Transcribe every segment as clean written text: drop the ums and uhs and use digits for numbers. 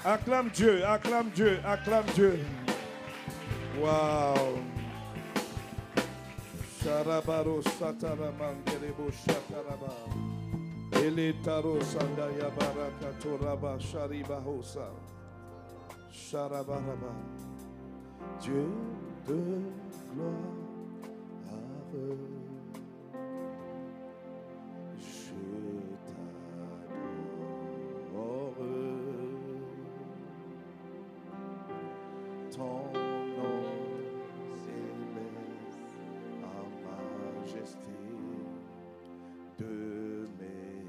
Acclame Dieu, acclame Dieu, acclame Dieu. Wow. Sharabaro sataramangerebo shataraba. Eletaro sandaya barakatoraba sharibahosa. Sharabaraba. Dieu de gloire. Ton nom s'élève en majesté de mes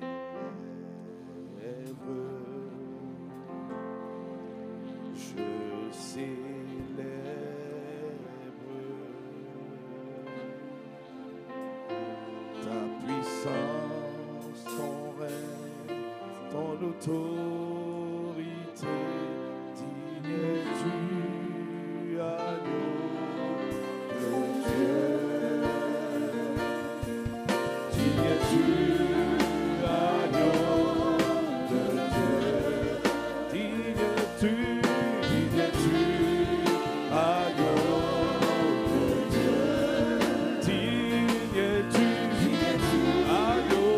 lèvres. Je célèbre ta puissance, ton règne, ton autorité. Digne es-tu, agneau de Dieu. Digne es-tu, agneau de Dieu. Digne es-tu, agneau de Dieu. Digne es-tu, agneau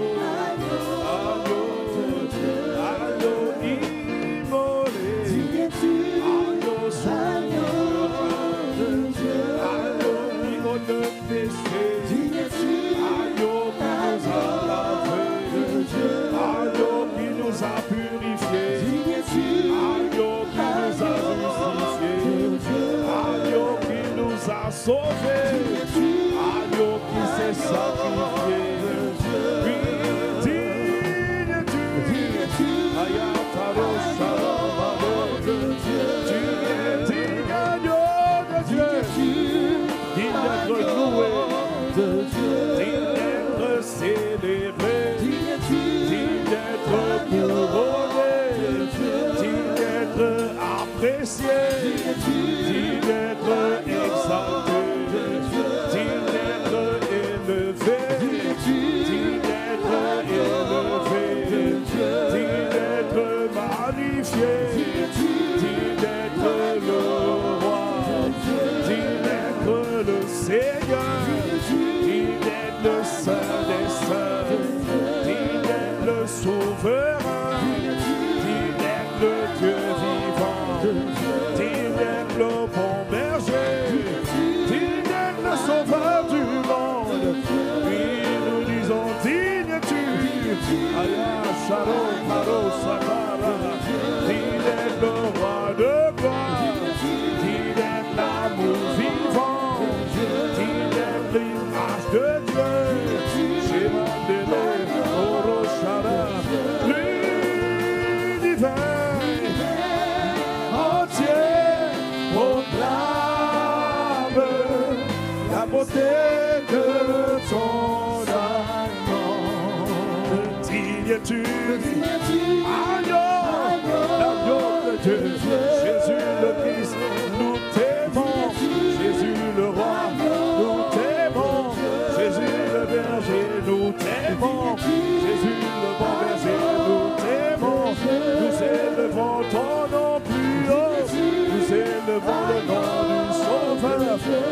de Dieu. Agneau immolé. Digne es-tu, agneau de Dieu. Agneau immolé péché. Digne es-tu, agneau qui nous a lavé. Agneau qui nous a purifié. Digne es-tu, agneau qui nous a justifié. Agneau qui nous a sauvés. Agneau qui s'est sacrifié. Oui, digne es-tu, Ayataro Shalomado de Dieu. Tu es digne agneau de Dieu. Digne d'être loué de Dieu. Digne d'être célébré. Digne d'être couronné. Digne d'être apprécié. Digne d'être exalté. Digne d'être élevé. Digne d'être élevé. Digne d'être magnifié. Digne d'être le roi. Digne d'être le Seigneur. Digne d'être le Saint des Saints. Digne d'être le Souverain. Digne d'être le Dieu vivant. Digne d'être le bon berger. Digne d'être le sauveur du monde. Oui, nous disons digne tu. Aya Shalom Maro Sakara. Digne d'être le roi de gloire. Digne d'être l'amour vivant. Digne d'être l'image de Dieu. Shemandele Oroshara. L'univers entier proclame la beauté de ton agneau. Digne es-tu, agneau de Dieu. Jésus le Christ, nous t'aimons. Jésus le roi, nous t'aimons. Jésus le berger, nous t'aimons. Jésus le bon berger, nous t'aimons. Nous élevons ton nom plus haut. Nous élevons le nom du Sauveur.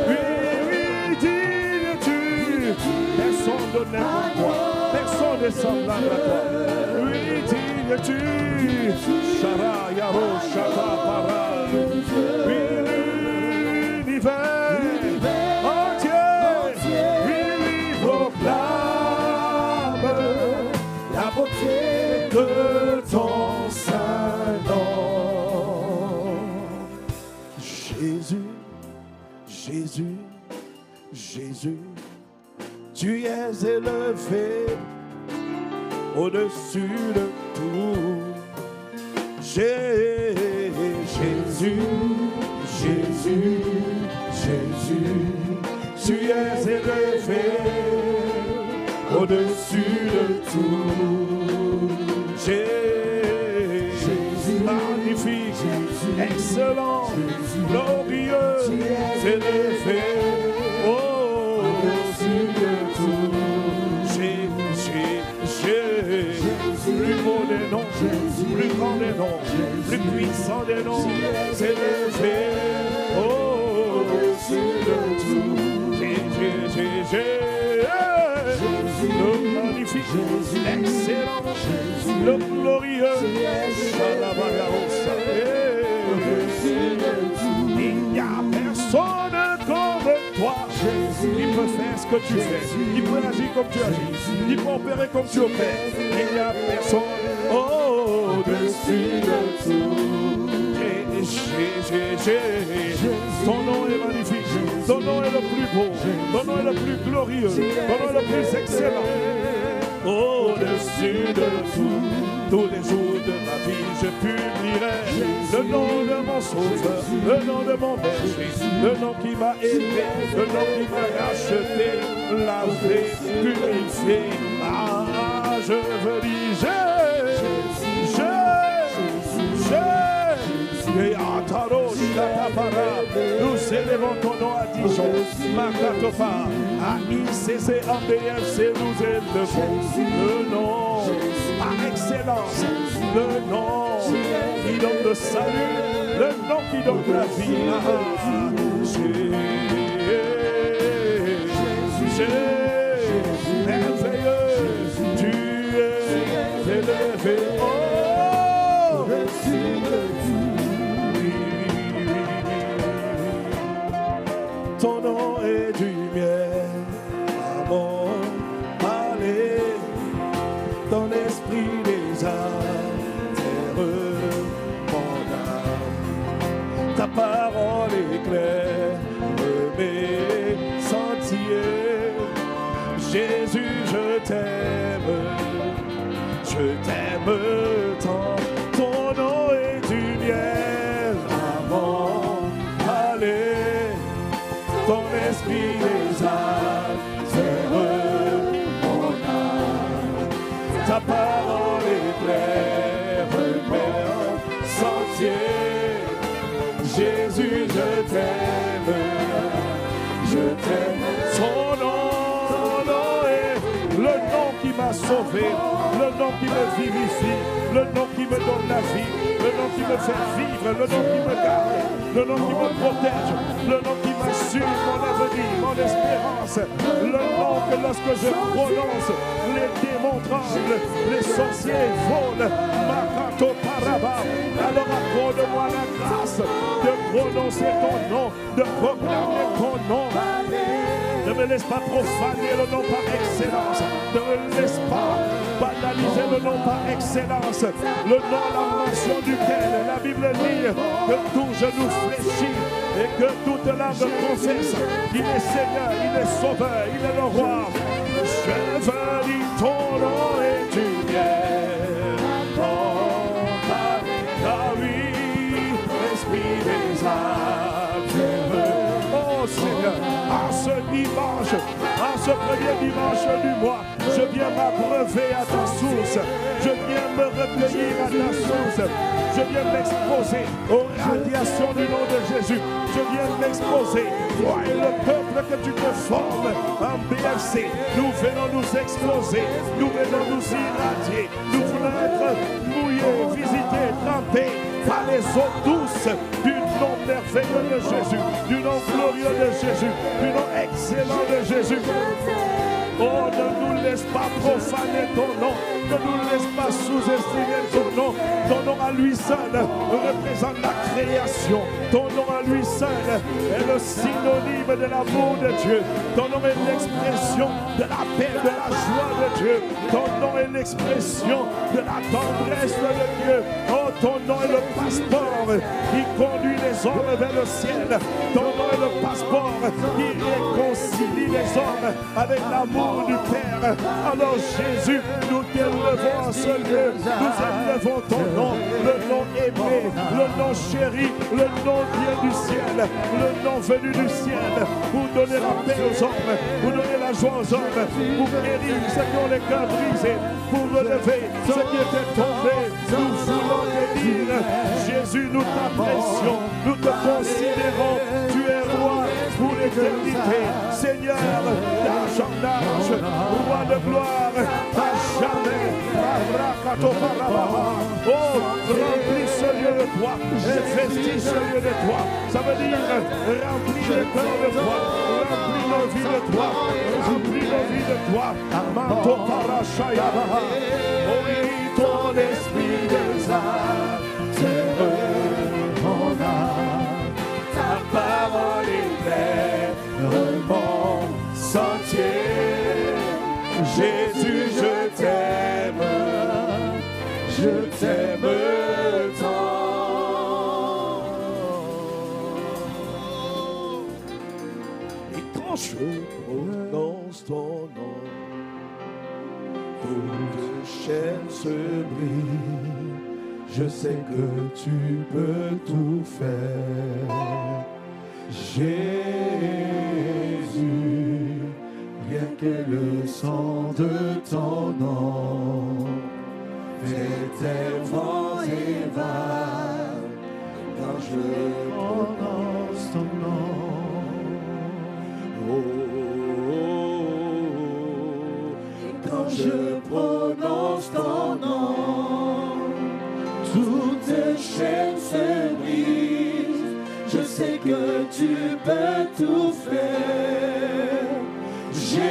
Oui, oui, digne es-tu. Personne de n'importe quoi. Personne n'est semblable à toi. Oui, digne es-tu. Shara Yaro Shara Para. Oui, l'univers entier. Oui, proclame la beauté de ton saint nom. Jésus, Jésus, Jésus, tu es élevé au-dessus de tout. Jésus, Jésus, Jésus, tu es élevé au-dessus de tout. Jésus, magnifique, excellent, glorieux, élevé au-dessus de tout. Jésus, plus beau des des noms, plus grand des noms, plus puissant des noms, c'est élevé, oh, au-dessus de tout. Le magnifique, l'excellent, le glorieux, il n'y a personne comme toi qui peut faire ce que tu fais, qui peut agir comme tu agis, qui peut opérer comme tu opères. Il n'y a personne au-dessus de tout. Ton nom est magnifique, ton nom est le plus beau, ton nom est le plus glorieux, ton nom est le plus excellent. Au-dessus de tout, tous les jours de ma vie, je publierai le nom de mon sauveur, le nom de mon berger, le nom qui m'a aimé, le nom qui m'a racheté, lavé, purifié. Ah, je veux dire, nous célébrons ton nom à Dijon, Makatopa, à ICC, en BFC, nous élevons le nom par excellence, le nom qui donne le salut, le nom qui donne la vie. Jésus, merveilleux, tu es élevé. Ton nom est du miel à mon palais, ton esprit des altères mon âme. Ta parole éclaire mes sentiers. Jésus, je t'aime tant. Ton nom est du miel à mon palais, ton esprit les altères mon âme. Ta parole éclaire mes sentiers. Jésus, je t'aime. Son nom est le nom qui m'a sauvé, le nom qui me vivifie, le nom qui me donne la vie, le nom qui me fait vivre, le nom qui me garde, le nom qui me protège, le nom qui m'assure mon avenir, mon espérance, le nom que lorsque je prononce, les démons tremblent, les sorciers volent. Makato Paraba. Alors accorde-moi la grâce de prononcer ton nom, de proclamer ton nom. Ne me laisse pas profaner le nom par excellence. Ne me laisse pas banaliser le nom par excellence. Le nom, la mention duquel la Bible dit que tout genou fléchit et que toute langue confesse qu'il est Seigneur, il est Sauveur, il est le Roi. Je veux dire ton nom est du miel. Ah oui, esprit des âmes. Oh Seigneur, à ce dimanche, à ce premier dimanche du mois, je viens m'abreuver à ta source, je viens me recueillir à ta source, je viens m'exposer aux radiations du nom de Jésus, je viens m'exposer, toi et le peuple que tu te formes en BFC, nous venons nous exposer, nous venons nous irradier, nous venons être mouillés, visités, trempés par les eaux douces du nom merveilleux de Jésus, du nom glorieux de Jésus, du nom excellent de Jésus. Oh, ne nous laisse pas profaner ton nom, ne nous laisse pas sous-estimer ton nom. Ton nom à lui seul représente la création. Ton nom à lui seul est le synonyme de l'amour de Dieu. Ton nom est l'expression de la paix, de la joie de Dieu. Ton nom est l'expression de la tendresse de Dieu. Oh, ton nom est le passeport qui conduit les hommes vers le ciel. Ton nom est le passeport qui réconcilie les hommes avec l'amour du Père. Alors Jésus, nous t'élevons en ce lieu, nous élevons ton nom, le nom aimé, le nom chéri, le nom Dieu du ciel, le nom venu du ciel, pour donner la paix aux hommes, pour donner la joie aux hommes, pour guérir ceux qui ont les cœurs brisés, pour relever ceux qui étaient tombés. Nous voulons te dire, Jésus, nous t'apprécions, nous te considérons, tu es roi pour l'éternité, Seigneur d'âge en âge, roi de gloire, à jamais, à Oh, remplis ce lieu de toi. Investis ce lieu de toi. Ça veut dire remplis le cœur de toi. Remplis nos vies de toi. Remplis nos vies de toi. Manto parashayaba. Oh oui, ton esprit nous a. On a ta parole éclaire mon sentier. Jésus, je t'aime tant. Et quand je prononce ton nom, toute chaîne se brise. Je sais que tu peux tout faire, Jésus, rien que le sang de ton nom fait tes vents et vagues quand je prononce ton nom. Oh, quand je prononce ton nom, toute chaîne se brise. Je sais que tu peux tout faire, Jésus,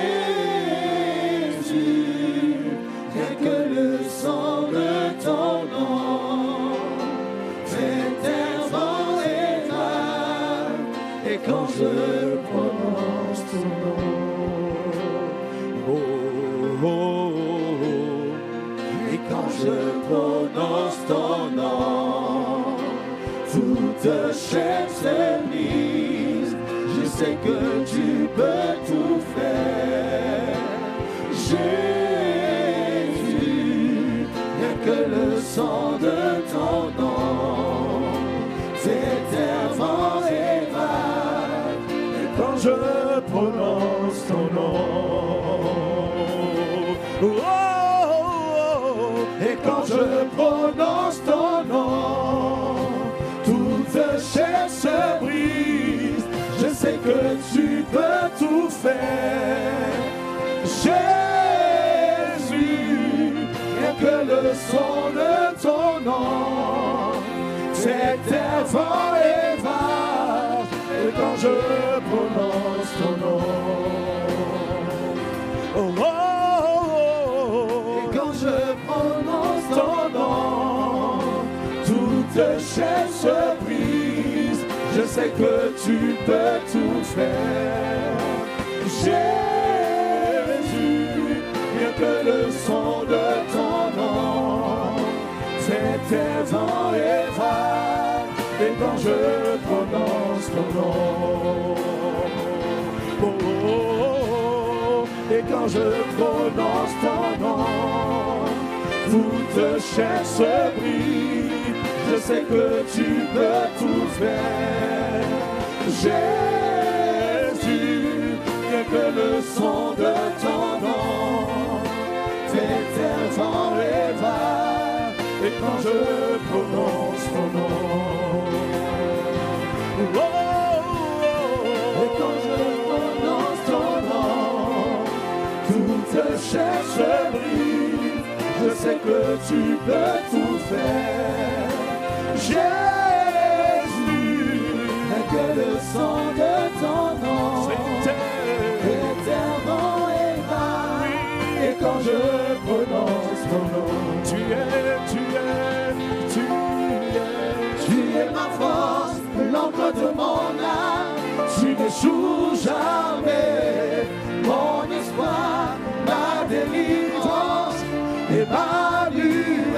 rien que le sang de ton nom fait tes vents et vagues. Et quand je prononce ton nom, oh, oh, oh. Et quand je prononce ton nom, toute chaîne se brise. Je sais que tu peux tout faire, Jésus, rien que le sang de ton nom fait tes vents et vagues. Et quand je prononce ton nom, oh, oh, oh, et quand je prononce ton nom, toute chaîne se brise. Je sais que tu peux tout faire, Jésus, rien que le son de ton nom, c'est tes vents et vagues. Et quand je prononce ton nom, oh, oh, oh, et quand je prononce ton nom, toute chaîne se brise. Je sais que tu peux tout faire, Jésus, rien que le son de ton nom fait tes vents et vagues. Et quand je prononce ton nom, oh, oh, oh, et quand je prononce ton nom, toute chaîne se brise. Je sais que tu peux tout faire, Jésus, rien que le son de ton nom fait tes vents et vagues. Et quand je prononce ton nom, oh, oh, oh, et quand je prononce ton nom, toute chaîne se brise. Je sais que tu peux tout faire, Jésus, rien que le son de ton nom éternel et vague. Et quand je prononce ton nom, tu es ma force, l'encre de mon âme. Tu n'échoues jamais, mon espoir, ma délivrance, Emmanuel.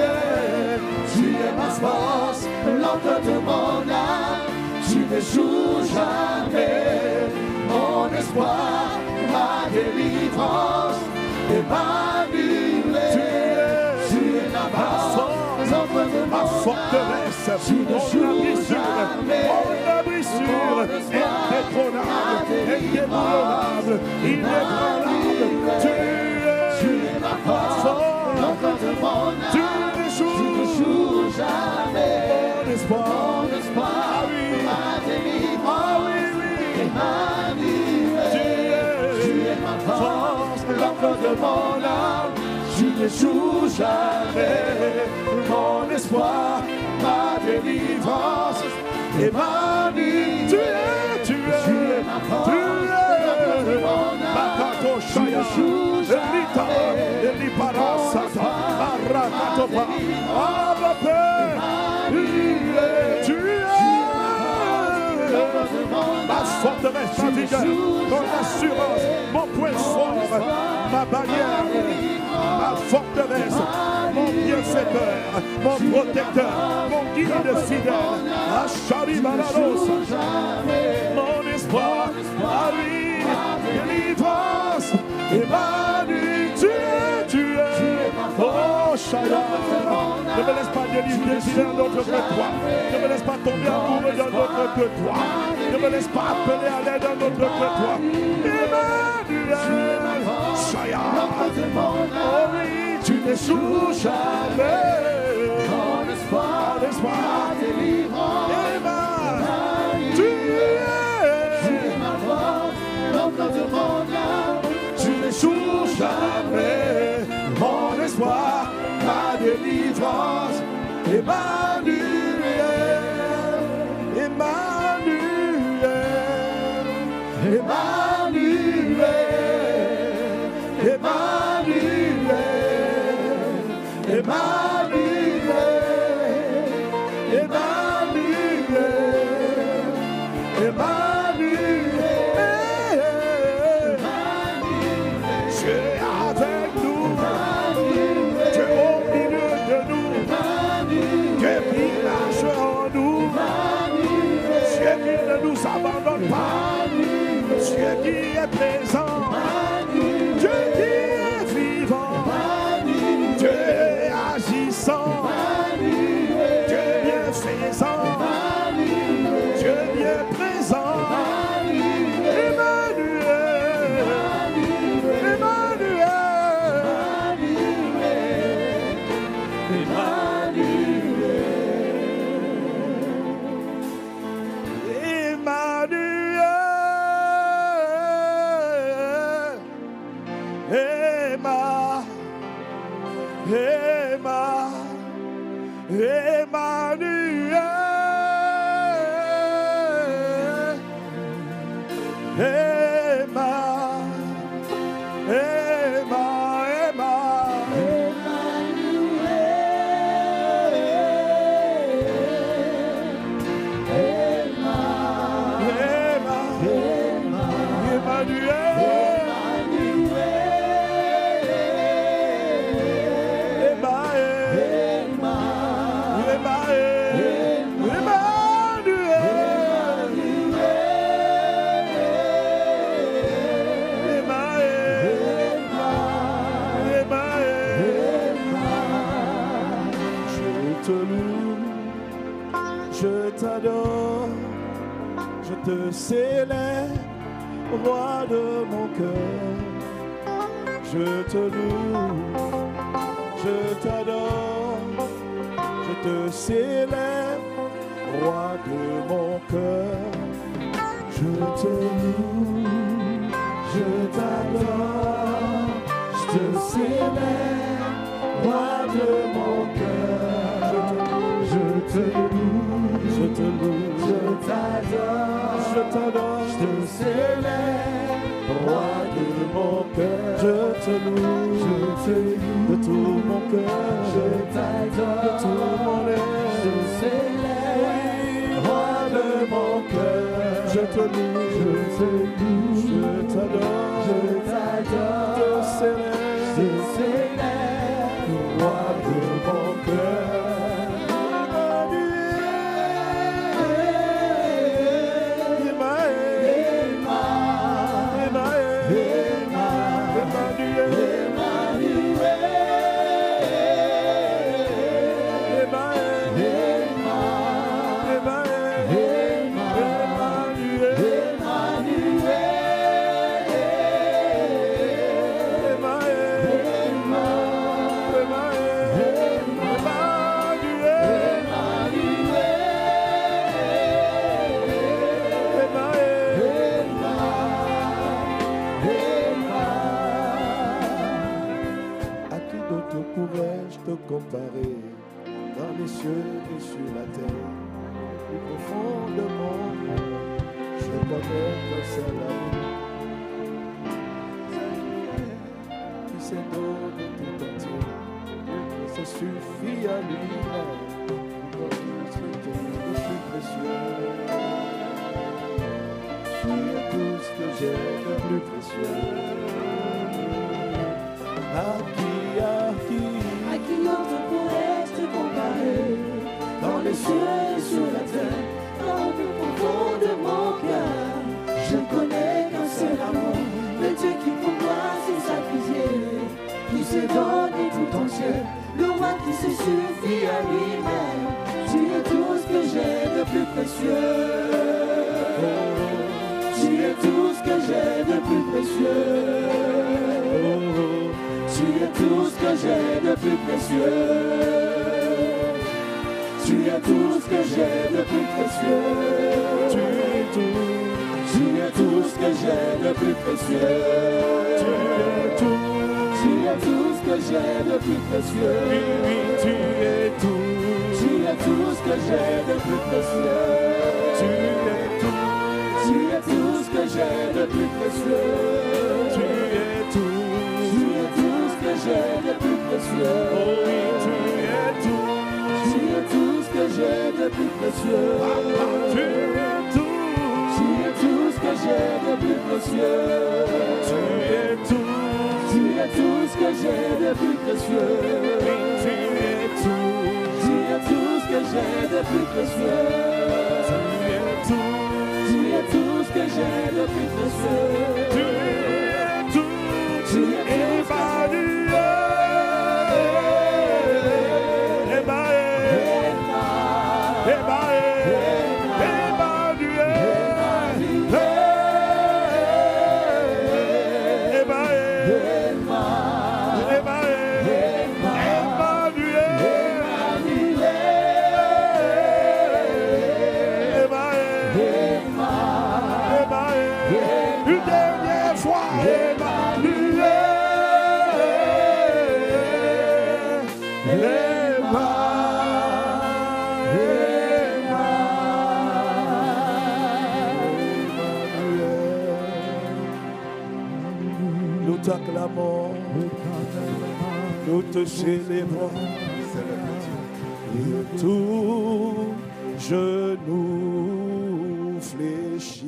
Tu es ma force, l'encre de mon âme. Tu n'échoues jamais, mon espoir, ma délivrance, Emmanuel. Tu es ma force, l'encre de mon forteresse. Tu n'échoues jamais, mon espoir, indétrônable, inébranlable. Tu es ma force, l'encre de mon âme. Tu n'échoues jamais, mon espoir, ma délivrance, Emmanuel. Tu es ma force, l'encre de mon âme. tu n'échoues jamais. Mon espoir, ma délivrance, Emmanuel, tu es Makato Shaya, Elita, Eliparasata, Arakatopa, Arape, tu es ma forteresse, ma vigueur, mon assurance, mon point fort, ma bannière, ma forteresse, mon bienfaiteur, mon protecteur, mon guide fidèle, Achari Balados, mon espoir, ma vie, délivrance, Emmanuel, tu es, oh Shaya, ne me laisse pas délivrer d'un autre que toi, ne me laisse pas tomber amoureux d'un autre que toi, ne me laisse pas appeler à l'aide d'un autre que toi, Emmanuel, Shaya, oh oui, tu n'échoues jamais, mon espoir, délivrance, Emmanuel, tu es ma force, l'ombre de mon âme, tu n'échoues jamais, mon espoir, ma délivrance, Emmanuel, Emmanuel, Emmanuel, Emmanuel, Emmanuel, Emmanuel, Emmanuel, tu es avec nous, tu es au milieu de nous, tu es village en nous, tu es qui ne nous abandonne pas, Dieu qui est présent, Dieu qui est vivant, Dieu est agissant, Dieu est bienfaisant, Dieu est bien présent, Emmanuel, je te célèbre, roi de mon cœur. Je te loue, je t'adore, je te célèbre, roi de mon cœur. Je te loue, je t'adore, je te célèbre, roi de mon cœur. Je te loue, je te loue, je t'adore, je te célèbre, roi de mon cœur. Je te loue, de tout mon cœur. Je t'adore, de tout mon être. Je te célèbre, roi de mon cœur. Je te loue, je t'adore, je te célèbre, roi de mon cœur. connais que c'est l'amour. Il s'est donné tout entier. Ça suffit à lui-même. C'est le plus précieux. Tu es tout ce que j'ai de plus précieux. À qui autre pourrais-je te comparer? Dans les cieux et sur la terre, dans le profond de mon cœur, je connais qu'un seul amour, le Dieu qui pour moi s'est sacrifié, qui s'est donné tout entier, le roi qui se suffit à lui-même. Tu es tout ce que j'ai de plus précieux. Tu es tout ce que j'ai de plus précieux. Tu es tout ce que j'ai de plus précieux. Tu es tout ce que j'ai de plus précieux. Tu es tout ce que j'ai de plus précieux. Tu es tout ce que j'ai de plus précieux. tu es tout. Tu es tout ce que j'ai de plus précieux. Tu es tout. Tu es tout ce que j'ai de plus précieux. Tu es tout. Tu es tout ce que j'ai de plus précieux. Oh oui, tu es tout. Tu es tout ce que j'ai de plus précieux. Papa, tu es tout. Tu es tout ce que j'ai de plus précieux. Tu es tout. Tu es tout ce que j'ai de plus précieux. Oui, tu es tout. Tu es tout ce que j'ai de plus précieux. Tu es tout. Tu es tout ce que j'ai de plus précieux. Tu es tout. Tu es tout. Une dernière fois, Emmanuel, nous t'acclamons, nous te célébrons, et tout genou fléchit.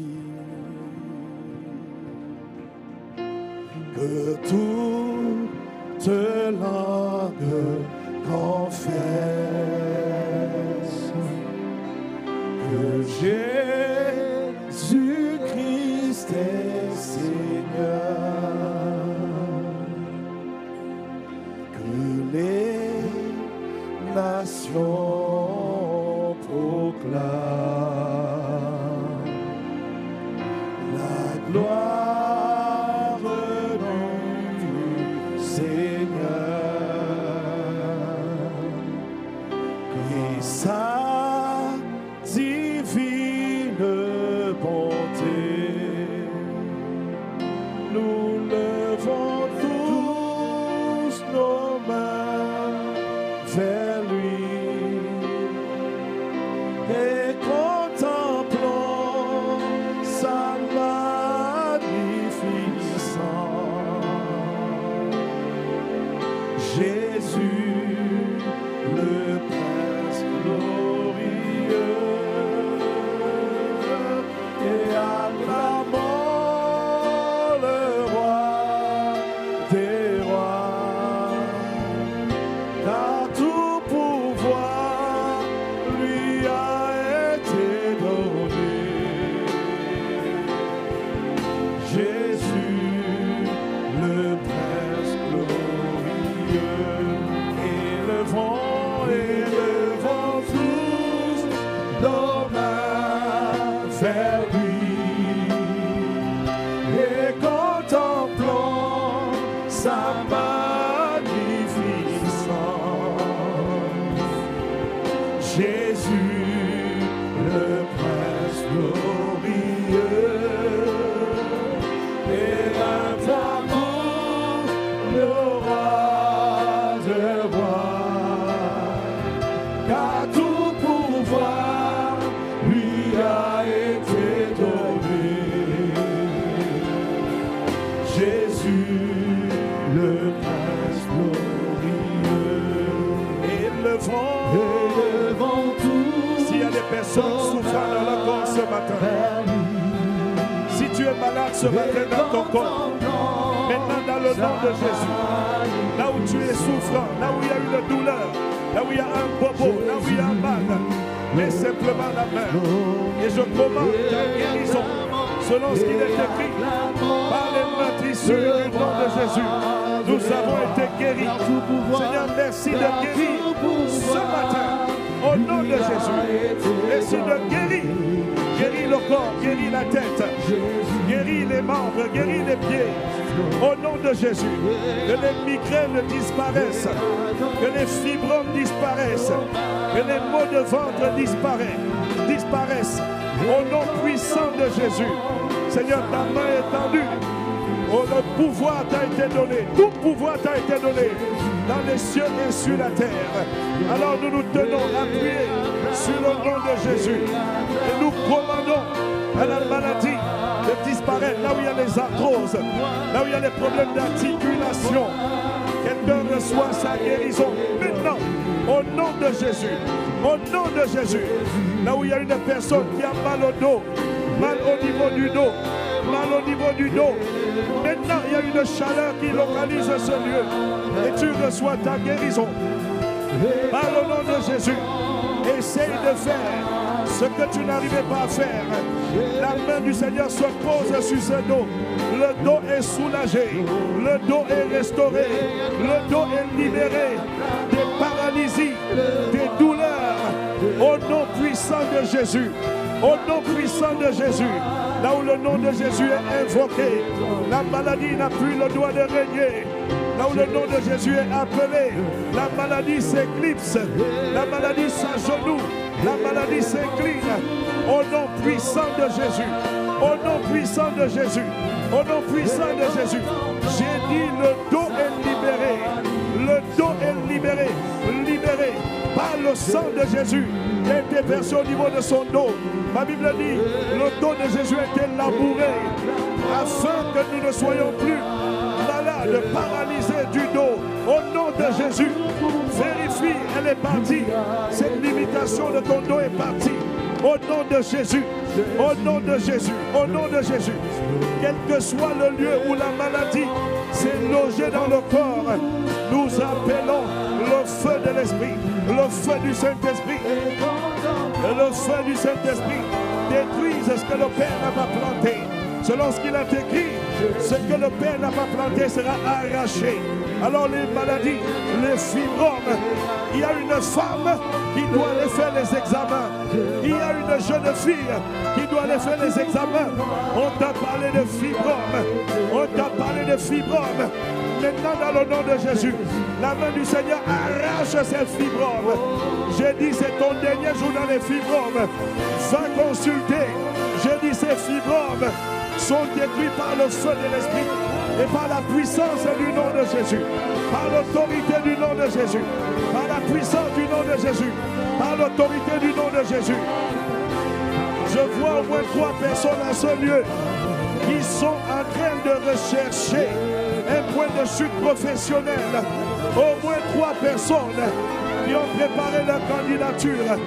Que toute langue confesse que Jésus-Christ est Seigneur, que les nations proclament la gloire sa divine bonté. Nous levons tous nos mains vers lui et contemplons sa magnificence. Jésus, le Prince glorieux, et acclamons le roi des rois, car tout pouvoir lui a été donné. Jésus, le Prince glorieux, élevons tous nos mains vers lui et contemplons sa magnificence. Jésus, le Prince glorieux, et l'amour, le roi de rois, car tout pouvoir lui a été donné. personnes souffrant dans leur corps ce matin. Si tu es malade ce matin dans ton corps, maintenant dans le nom de Jésus, là où tu es souffrant, là où il y a une douleur, là où il y a un bobo, là où il y a un mal, mets simplement la main et je commande ta guérison selon ce qu'il est écrit par les meurtrissures du nom de Jésus. Nous avons été guéris. Seigneur, merci de guérir ce matin au nom de Jésus. Merci de guérir. Guéris le corps, guéris la tête, guéris les membres, guéris les pieds. Au nom de Jésus, que les migraines disparaissent, que les fibromes disparaissent, que les maux de ventre disparaissent. Au nom puissant de Jésus, Seigneur, ta main est tendue. Oh, le pouvoir t'a été donné, tout pouvoir t'a été donné dans les cieux et sur la terre. Alors nous nous tenons appuyés sur le nom de Jésus et nous commandons à la maladie de disparaître là où il y a les arthroses, là où il y a les problèmes d'articulation. Quelqu'un reçoit sa guérison maintenant au nom de Jésus. Au nom de Jésus, là où il y a une personne qui a mal au dos, mal au niveau du dos, mal au niveau du dos. Maintenant, il y a une chaleur qui localise ce lieu et tu reçois ta guérison. Par le nom de Jésus, essaye de faire ce que tu n'arrivais pas à faire. La main du Seigneur se pose sur ce dos. Le dos est soulagé, le dos est restauré, le dos est libéré des paralysies, des douleurs. Au nom puissant de Jésus, au nom puissant de Jésus. Là où le nom de Jésus est invoqué, la maladie n'a plus le droit de régner. Là où le nom de Jésus est appelé, la maladie s'éclipse, la maladie s'agenouille, la maladie s'incline. Au nom puissant de Jésus, au nom puissant de Jésus, au nom puissant de Jésus. J'ai dit le dos est libéré, le dos est libéré, libéré par le sang de Jésus. Il y a été versé au niveau de son dos. Ma Bible dit, le dos de Jésus a été labouré afin que nous ne soyons plus malades, paralysés du dos. Au nom de Jésus, vérifie, elle est partie. Cette limitation de ton dos est partie. Au nom de Jésus, au nom de Jésus, au nom de Jésus. Quel que soit le lieu où la maladie s'est logée dans le corps, nous appelons le feu de l'Esprit, le feu du Saint-Esprit. Le feu du Saint-Esprit détruise ce que le Père n'a pas planté. Selon ce qu'il a écrit, ce que le Père n'a pas planté sera arraché. Alors les maladies, les fibromes, il y a une femme qui doit aller faire les examens. Il y a une jeune fille qui doit aller faire les examens. On t'a parlé de fibromes. On t'a parlé de fibromes. Maintenant, dans le nom de Jésus, la main du Seigneur arrache ces fibromes. J'ai dit, c'est ton dernier jour dans les fibromes. Va consulter. J'ai dit, ces fibromes sont détruits par le feu de l'Esprit et par la puissance du nom de Jésus, par l'autorité du nom de Jésus, par la puissance du nom de Jésus, par l'autorité du nom de Jésus. Je vois au moins 3 personnes à ce lieu qui sont en train de rechercher un point de chute professionnel. Au moins 3 personnes qui ont préparé leur candidature,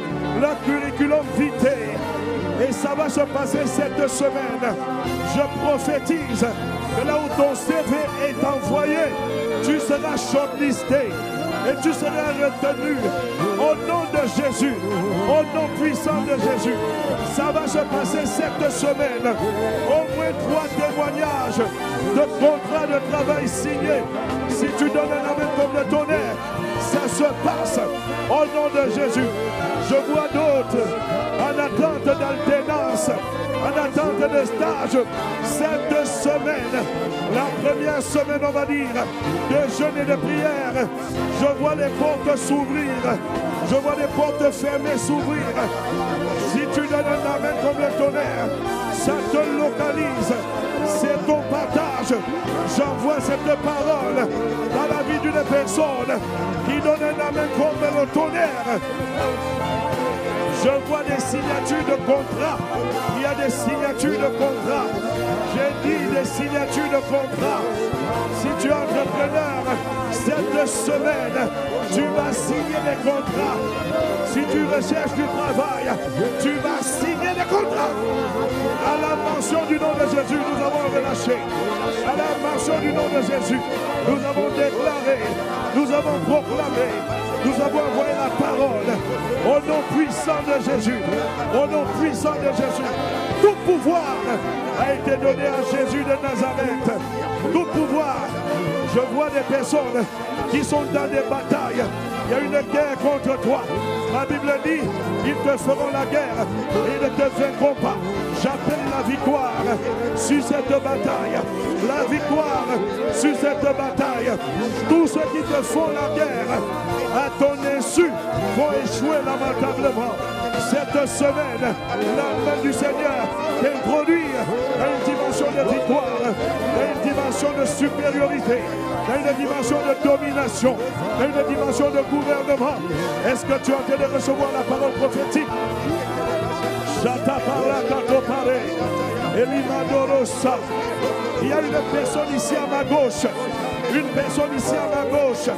leur curriculum vitae. Et ça va se passer cette semaine. Je prophétise que là où ton CV est envoyé, tu seras shortlisté et tu seras retenu au nom de Jésus, au nom puissant de Jésus. Ça va se passer cette semaine. Au moins 3 témoignages de contrats de travail signés. Si tu donnes un amen comme le tonnerre, ça se passe au nom de Jésus. Je vois d'autres en attente d'alternance, en attente de stage. Cette semaine, la première semaine, on va dire, de jeûne et de prière, je vois les portes s'ouvrir. Je vois les portes fermées s'ouvrir. Si tu donnes un amen comme le tonnerre, ça te localise. C'est ton partage. J'envoie cette parole dans la vie d'une personne qui donne un amen comme le tonnerre. Je vois des signatures de contrat. Il y a des signatures de contrat. J'ai dit des signatures de contrat. Si tu es entrepreneur, cette semaine, tu vas signer des contrats. Si tu recherches du travail, tu vas signer des contrats. À la mention du nom de Jésus, nous avons relâché. À la mention du nom de Jésus, nous avons déclaré, nous avons proclamé, nous avons envoyé la parole au nom puissant de Jésus. Au nom puissant de Jésus. Tout pouvoir a été donné à Jésus de Nazareth. Tout pouvoir. Je vois des personnes qui sont dans des batailles. Il y a une guerre contre toi. La Bible dit, ils te feront la guerre et ils ne te vaincront pas. J'appelle la victoire sur cette bataille. La victoire sur cette bataille. Tous ceux qui te font la guerre à ton insu vont échouer lamentablement. Cette semaine, la main du Seigneur t'introduit à une dimension de victoire, à une dimension de supériorité, à une dimension de domination, à une dimension de gouvernement. Est-ce que tu es en train de recevoir la parole prophétique? Il y a une personne ici à ma gauche. Une personne ici à ma gauche.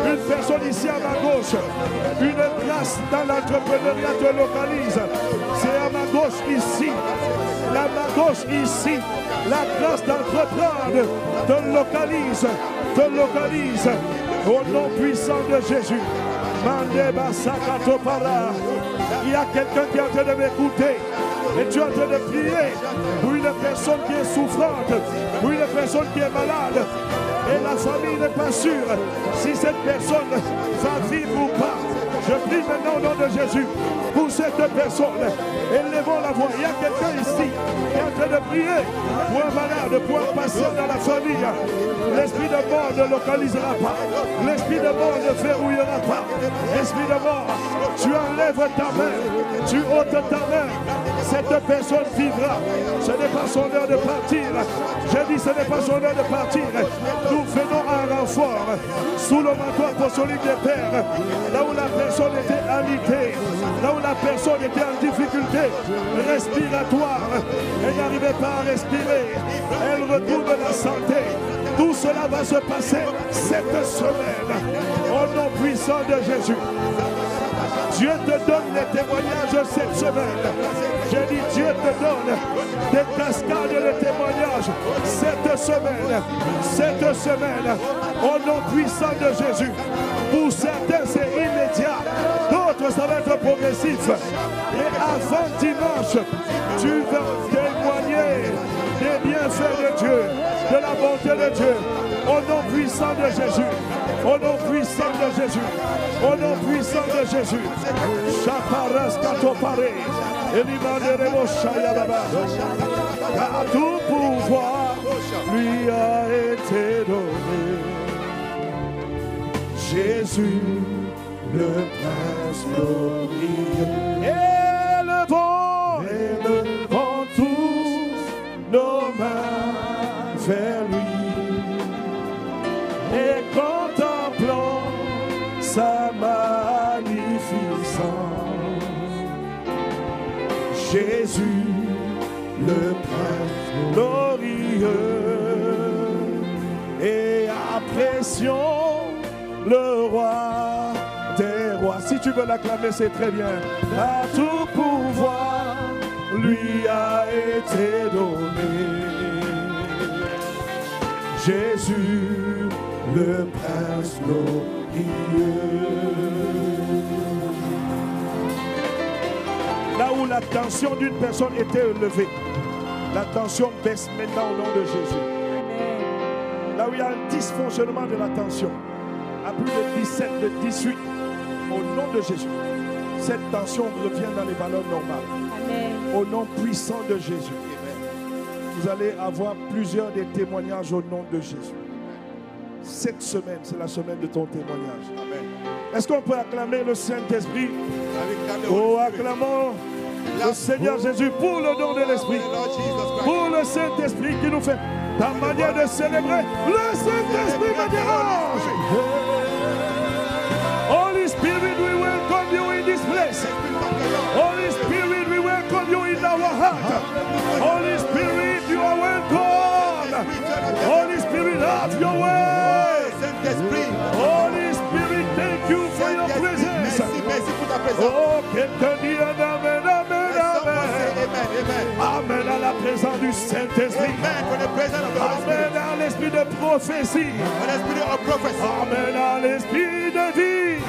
Une personne ici à ma gauche. Une grâce dans l'entrepreneuriat te localise. C'est à ma gauche ici. À ma gauche ici. La grâce d'entreprendre te localise. Te localise. Au nom puissant de Jésus. Il y a quelqu'un qui est en train de m'écouter. Et tu es en train de prier pour une personne qui est souffrante, pour une personne qui est malade. Et la famille n'est pas sûre si cette personne va vivre ou pas. Je prie maintenant au nom de Jésus pour cette personne. Élevons la voix. Il y a quelqu'un ici qui est en train de prier pour un malade, pour un patient dans la famille. L'esprit de mort ne localisera pas. L'esprit de mort ne verrouillera pas. Esprit de mort, tu enlèves ta main, tu ôtes ta main. Cette personne vivra. Ce n'est pas son heure de partir. Je dis ce n'est pas son heure de partir. Nous venons un renfort sous le manteau apostolique des pères. Là où la personne était alitée, là où la personne était en difficulté respiratoire, elle n'arrivait pas à respirer, elle retrouve la santé. Tout cela va se passer cette semaine au nom puissant de Jésus. Dieu te donne les témoignages cette semaine. J'ai dit Dieu te donne des cascades de témoignages cette semaine. Cette semaine, au nom puissant de Jésus. Pour certains, c'est immédiat. D'autres, ça va être progressif. Et avant dimanche, tu vas témoigner des bienfaits de Dieu, de la bonté de Dieu. Au nom puissant de Jésus. Au nom puissant de Jésus. Au nom puissant de Jésus. Chaparas katopare. Elimanderemo shayababa. Car tout pouvoir lui a été donné. Jésus, le prince glorieux. Élevons tous nos mains vers lui et contemplons sa magnificence. Jésus, le prince glorieux, et apprécions le roi des rois. Si tu veux l'acclamer, c'est très bien. À tout pouvoir lui a été donné. Jésus, le prince glorieux. Là où la tension d'une personne était élevée, la tension baisse maintenant au nom de Jésus. Là où il y a un dysfonctionnement de la tension, à plus de 17, de 18, au nom de Jésus, cette tension revient dans les valeurs normales. Amen. Au nom puissant de Jésus. Vous allez avoir plusieurs des témoignages au nom de Jésus. Cette semaine, c'est la semaine de ton témoignage. Amen. Est-ce qu'on peut acclamer le Saint-Esprit? Oh, acclamons le Seigneur Jésus pour le don de l'Esprit. Pour le Saint-Esprit qui nous fait ta manière de célébrer. Le Saint-Esprit me dérange. Holy Spirit, we welcome you in this place. Holy heart. Holy Spirit, you are welcome. Holy Spirit, have your way. Holy Spirit, thank you for your presence. Oh, quelqu'un dit amen, amen, amen. Amen à la présence du Saint-Esprit. Amen à l'esprit de prophétie. Amen à l'esprit de vie.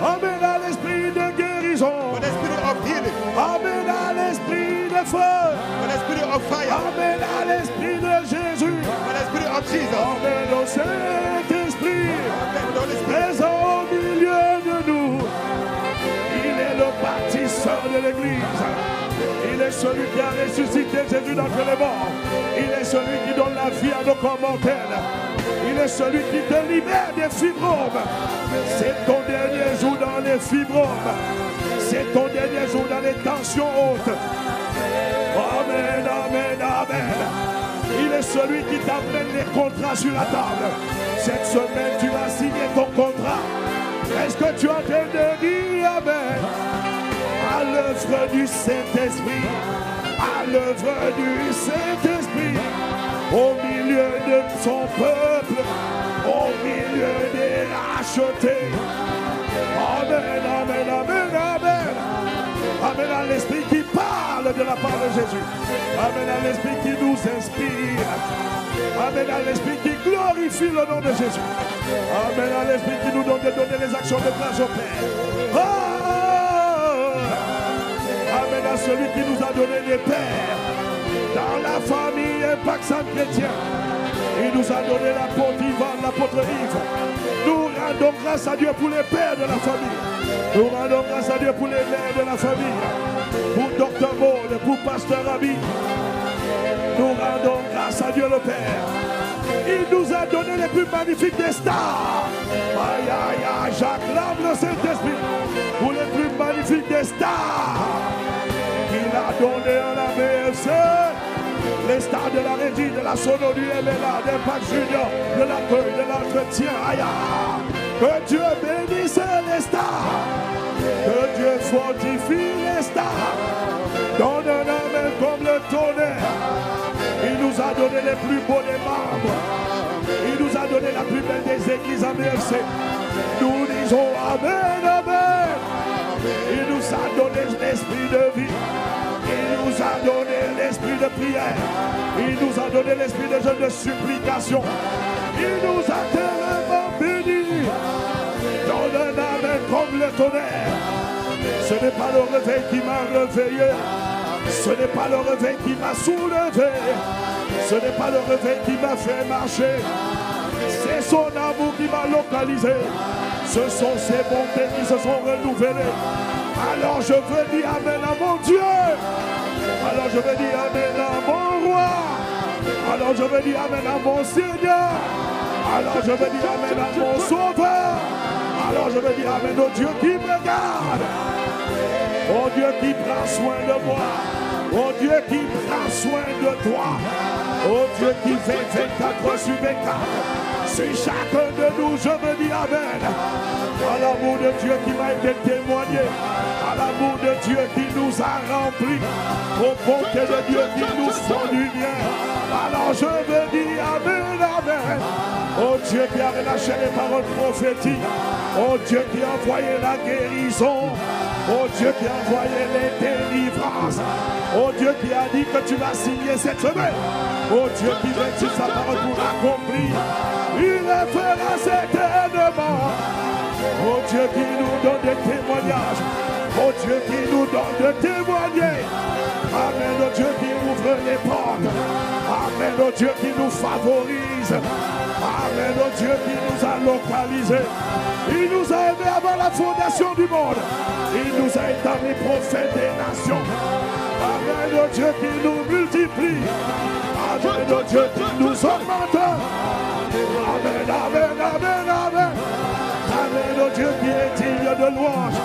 Amen à l'esprit de guérison. Amen à l'esprit de feu. Amen à l'esprit de Jésus. Amen au Saint-Esprit. Présent au milieu de nous. Il est le bâtisseur de l'Église. Il est celui qui a ressuscité Jésus d'entre les morts. Il est celui qui donne la vie à nos corps mortels. Il est celui qui te libère des fibromes. C'est ton dernier jour dans les fibromes. C'est ton dernier jour dans les tensions hautes. Amen, amen, amen. Il est celui qui t'amène les contrats sur la table. Cette semaine, tu vas signer ton contrat. Est-ce que tu es en train de dire amen? À l'œuvre du Saint-Esprit. À l'œuvre du Saint-Esprit. Au milieu de son peuple. Au milieu des rachetés. Amen, amen, amen, amen. Amen à l'Esprit qui parle de la part de Jésus. Amen à l'Esprit qui nous inspire. Amen à l'Esprit qui glorifie le nom de Jésus. Amen à l'Esprit qui nous donne de donner les actions de grâce au Père. Oh! Amen à celui qui nous a donné des pères dans la famille Impact Centre Chrétien. Il nous a donné l'apôtre Ivan, l'apôtre Yves. Nous rendons grâce à Dieu pour les pères de la famille. Nous rendons grâce à Dieu pour les mères de la famille. Pour Dr Maud, pour Pasteur Ami. Nous rendons grâce à Dieu le Père. Il nous a donné les plus magnifiques des stars. Aïe, aïe, aïe, j'acclame le Saint-Esprit pour les plus magnifiques des stars qu'il a donné à la BFC. Les stars de la régie, de la sono, du MLA, d'Impact Junior, de l'accueil, de l'entretien. Aïe, aïe. Que Dieu bénisse les stars. Que Dieu fortifie les stars. Donne un amen comme le tonnerre. Il nous a donné les plus beaux des membres. Il nous a donné la plus belle des églises en BFC. Nous disons amen, amen. Il nous a donné l'esprit de vie. Il nous a donné l'esprit de prière. Il nous a donné l'esprit de jeûne de supplication. Il nous a tellement bénis. Donne un amen comme le tonnerre. Ce n'est pas le réveil qui m'a réveillé. Ce n'est pas le réveil qui m'a soulevé. Ce n'est pas le réveil qui m'a fait marcher. C'est son amour qui m'a localisé. Ce sont ses bontés qui se sont renouvelées. Alors je veux dire amen à mon Dieu. Alors je veux dire amen à mon roi. Alors je veux dire amen à mon Seigneur. Alors je veux dire amen à mon sauveur. Alors je veux dire amen au Dieu qui me garde. Au Dieu qui prend soin de moi. Au Dieu qui prend soin de toi. Au Dieu qui fait 24 sur 24. Sur chacun de nous, je veux dire amen. À l'amour de Dieu qui m'a été témoigné. À l'amour de Dieu qui nous a remplis. Au bonté de Dieu qui nous font du bien. Alors je veux dire amen, amen. Oh Dieu qui a relâché les paroles prophétiques. Oh Dieu qui a envoyé la guérison. Oh Dieu qui a envoyé les délivrances. Oh Dieu qui a dit que tu vas signer cette semaine. Oh Dieu qui veut dire sa parole pour l'accomplir. Il le fera certainement. Oh Dieu qui nous donne des témoignages. Oh Dieu qui nous donne de témoigner. Amen, oh Dieu qui ouvre les portes. Amen, oh Dieu qui nous favorise. Amen, oh Dieu qui nous a localisés. Il nous a aimés avant la fondation du monde. Il nous a établis prophètes des nations. Amen, oh Dieu qui nous multiplie. Amen, oh Dieu qui nous augmente. Amen, amen, amen, amen. Amen, oh Dieu qui est digne de louange.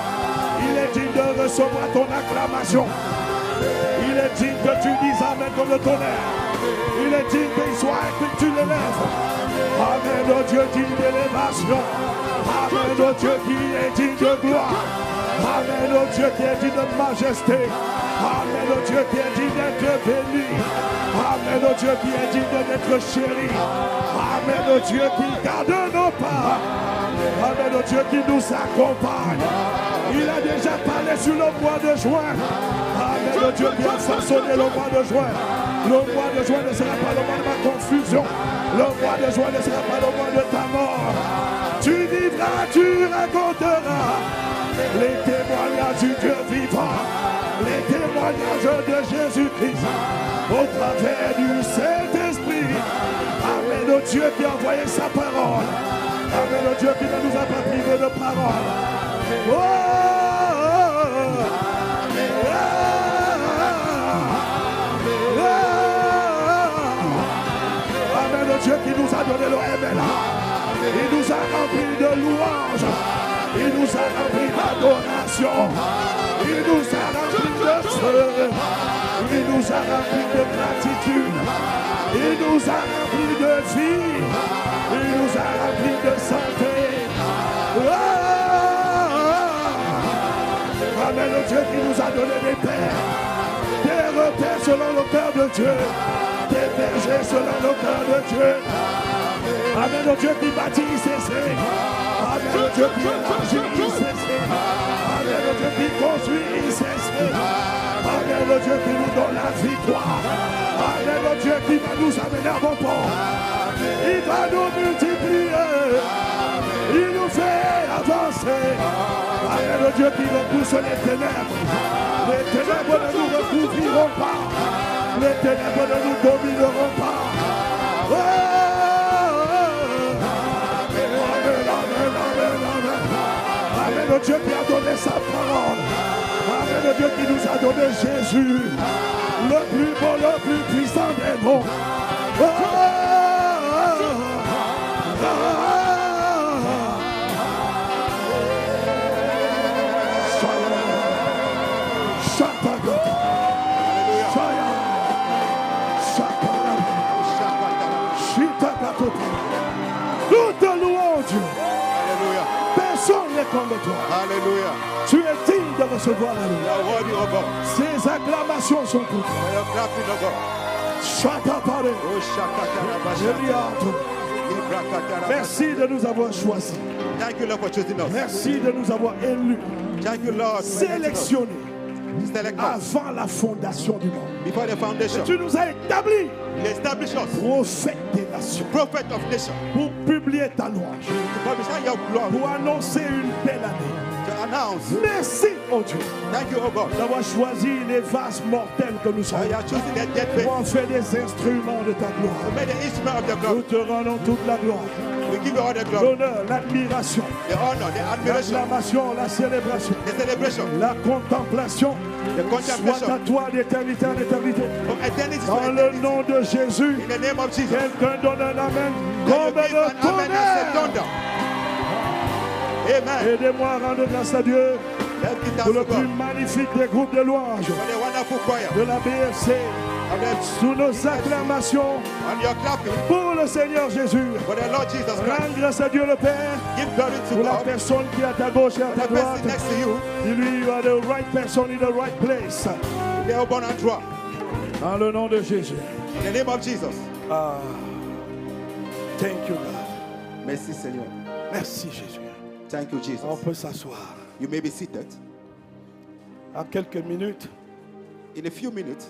Il est digne de recevoir ton acclamation. Il est digne que tu dises amen comme le tonnerre. Il est digne qu'il soit et que tu l'élèves. Amen, oh Dieu digne d'élévation. Amen, oh Dieu qui est digne de gloire. Amen, oh Dieu qui est digne de majesté. Amen, oh Dieu qui est digne d'être béni. Amen, au Dieu qui est digne d'être chéri. Amen, au Dieu qui garde nos pas. Amen, au Dieu qui nous accompagne. Il a déjà parlé sur le mois de juin. Amen, au Dieu qui a façonné le mois de juin. Le mois de juin ne sera pas le mois de ma confusion. Le mois de juin ne sera pas le mois de ta mort. Tu vivras, tu raconteras les témoignages du Dieu vivant, les témoignages de Jésus-Christ au travers du Saint-Esprit. Amen, au Dieu qui a envoyé sa parole. Amen, au Dieu qui ne nous a pas privé de parole. Oh, Amen, au Dieu qui nous a donné le MLA. Il nous a remplis de louanges. Il nous a remplis d'adoration. Il nous a remplis de feu. Il nous a remplis de gratitude. Il nous a remplis de vie. Il nous a remplis de santé. Amen, le Dieu qui nous a donné des pères. Des repères selon le cœur de Dieu. Des bergers selon le cœur de Dieu. Amen, le Dieu qui bâtit ICC. Amen, le Dieu qui élargit ICC. Amen, le Dieu qui construit ICC. Amen, le Dieu qui nous donne la victoire. Amen, le Dieu qui va nous amener à bon port. Il va nous multiplier. Il nous fait avancer. Amen, le Dieu qui repousse les ténèbres. Les ténèbres ne nous recouvriront pas. Les ténèbres ne nous domineront pas. Amen, le Dieu qui a donné sa parole. Amen, le Dieu qui nous a donné Jésus. Le plus beau, le plus puissant des noms. Nous te louons, Dieu. Alléluia. Personne n'est comme toi. Alléluia. Tu es digne de recevoir la louange. You are worthy, O God. Ces acclamations sont pour toi. For your clapping, O God. Shakapare. Oh, shakatarabasha. Merci de nous avoir choisis. Thank you, Lord, for choosing us. Merci de nous avoir élus, Thank you, Lord, for electing us. sélectionnés Select us avant la fondation du monde. before the foundation. Tu nous as établis You establish us, prophètes des nations prophet of nations, pour publier ta louange, to publish your glory, pour annoncer une belle année. to announce. Merci, oh Dieu, Thank you, O God. d'avoir choisi les vases mortels que nous sommes You are choosing the dead faith pour en faire des instruments de ta to gloire. make the instrument of your Nous glory. te rendons toute la gloire, We give you all the glory, l'honneur, l'admiration, the honor, the admiration, l'acclamation, la célébration, the celebration, la contemplation. the Soit contemplation à toi d'éternité en éternité. from eternity to Dans le eternity. nom de Jésus, In the name of Jesus. quelqu'un donne un amen Can you comme give le an amen as a tonnerre. thunder? Amen. Aidez-moi à rendre grâce à Dieu Let's give pour thanks le to plus God magnifique des groupes de louanges for the wonderful choir de la BFC, of the sous nos acclamations and your clapping pour le Seigneur Jésus. for the Lord Jesus Christ. Rends grâce à Dieu le Père Give glory to pour la God. personne qui est à ta gauche et à For ta the person droite. next to you, Dis-lui, you are the right person in the right place. they are born and draw. Dans le nom de Jésus. In the name of Jesus. Thank you, God. Merci Seigneur. Merci, Jésus. Thank you On Jesus. peut s'asseoir. You may be seated. En quelques minutes, In a few minutes,